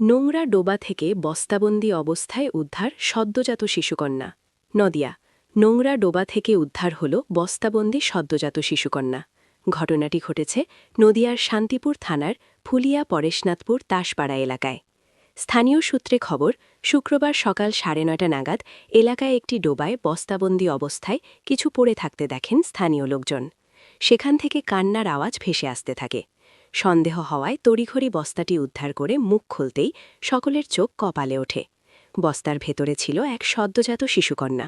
নোংরা ডোবা থেকে বস্তাবন্দি অবস্থায় উদ্ধার সদ্যজাত শিশুকন্যা। নদিয়া, নোংরা ডোবা থেকে উদ্ধার হল বস্তাবন্দি সদ্যজাত শিশুকন্যা। ঘটনাটি ঘটেছে নদিয়ার শান্তিপুর থানার ফুলিয়া পরেশনাথপুর তাসপাড়া এলাকায়। স্থানীয় সূত্রে খবর, শুক্রবার সকাল 9:30 নাগাদ এলাকায় একটি ডোবায় বস্তাবন্দি অবস্থায় কিছু পড়ে থাকতে দেখেন স্থানীয় লোকজন। সেখান থেকে কান্নার আওয়াজ ভেসে আসতে থাকে। সন্দেহ হওয়ায় তড়িঘড়ি বস্তাটি উদ্ধার করে মুখ খুলতেই সকলের চোখ কপালে ওঠে। বস্তার ভেতরে ছিল এক সদ্যজাত শিশুকন্যা।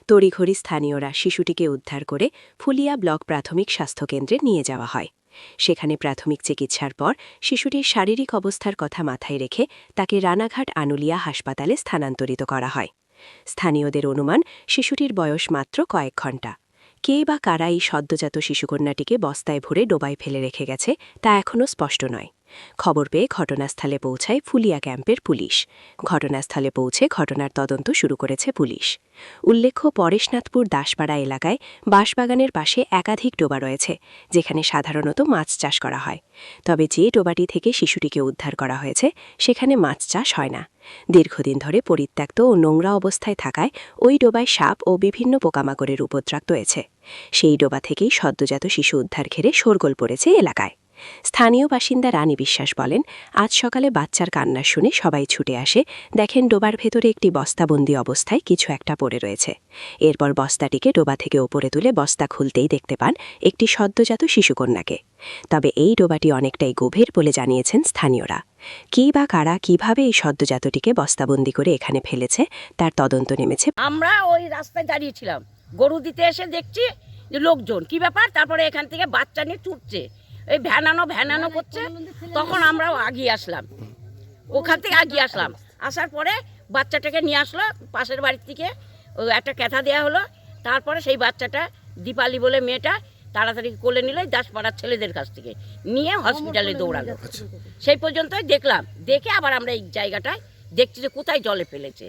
তড়িঘড়ি স্থানীয়রা শিশুটিকে উদ্ধার করে ফুলিয়া ব্লক প্রাথমিক স্বাস্থ্যকেন্দ্রে নিয়ে যাওয়া হয়। সেখানে প্রাথমিক চিকিৎসার পর শিশুটির শারীরিক অবস্থার কথা মাথায় রেখে তাকে রানাঘাট আনুলিয়া হাসপাতালে স্থানান্তরিত করা হয়। স্থানীয়দের অনুমান, শিশুটির বয়স মাত্র কয়েক ঘণ্টা। কে বা কারা এই সদ্যজাত শিশুকন্যাটিকে বস্তায় ভরে ডোবায় ফেলে রেখে গেছে তা এখনও স্পষ্ট নয়। খবর পেয়ে ঘটনাস্থলে পৌঁছায় ফুলিয়া ক্যাম্পের পুলিশ। ঘটনাস্থলে পৌঁছে ঘটনার তদন্ত শুরু করেছে পুলিশ। উল্লেখ্য, পরেশনাথপুর দাসপাড়া এলাকায় বাঁশবাগানের পাশে একাধিক ডোবা রয়েছে, যেখানে সাধারণত মাছ চাষ করা হয়। তবে যে ডোবাটি থেকে শিশুটিকে উদ্ধার করা হয়েছে সেখানে মাছ চাষ হয় না। দীর্ঘদিন ধরে পরিত্যক্ত ও নোংরা অবস্থায় থাকায় ওই ডোবায় সাপ ও বিভিন্ন পোকামাকড়ের উপদ্রব রয়েছে। সেই ডোবা থেকেই সদ্যজাত শিশু উদ্ধার ঘিরে শোরগোল পড়েছে এলাকায়। স্থানীয় বাসিন্দা রানী বিশ্বাস বলেন, আজ সকালে বাচ্চার কান্না শুনে সবাই ছুটে আসে, দেখেন ডোবার ভেতরে একটি বস্তাবন্দি অবস্থায় কিছু একটা পড়ে রয়েছে। এরপর বস্তাটিকে ডোবা থেকে ওপরে তুলে বস্তা খুলতেই দেখতে পান একটি সদ্যজাত শিশুকন্যাকে। তবে এই ডোবাটি অনেকটাই গভীর বলে জানিয়েছেন স্থানীয়রা। কি বা কারা কিভাবে এই সদ্যজাতটিকে বস্তাবন্দি করে এখানে ফেলেছে তার তদন্ত নেমেছে। আমরা ওই রাস্তায় দাঁড়িয়েছিলাম, গরু দিতে এসে দেখছি যে লোকজন, কি ব্যাপার, তারপরে এখান থেকে বাচ্চা নিয়ে ছুটছে, এই ভ্যানানো করছে। তখন আমরাও আগিয়ে আসলাম, ওখান থেকে আগিয়ে আসলাম। আসার পরে বাচ্চাটাকে নিয়ে আসলো পাশের বাড়ির থেকে, একটা ক্যাথা দেওয়া হলো। তারপরে সেই বাচ্চাটা দীপালি বলে মেয়েটা তাড়াতাড়ি কোলে নিল দাসপাড়ার ছেলেদের কাছ থেকে, নিয়ে হসপিটালে দৌড়ালো। সেই পর্যন্তই দেখলাম। দেখে আবার আমরা এই জায়গাটায় দেখছি যে কোথায় জলে ফেলেছে।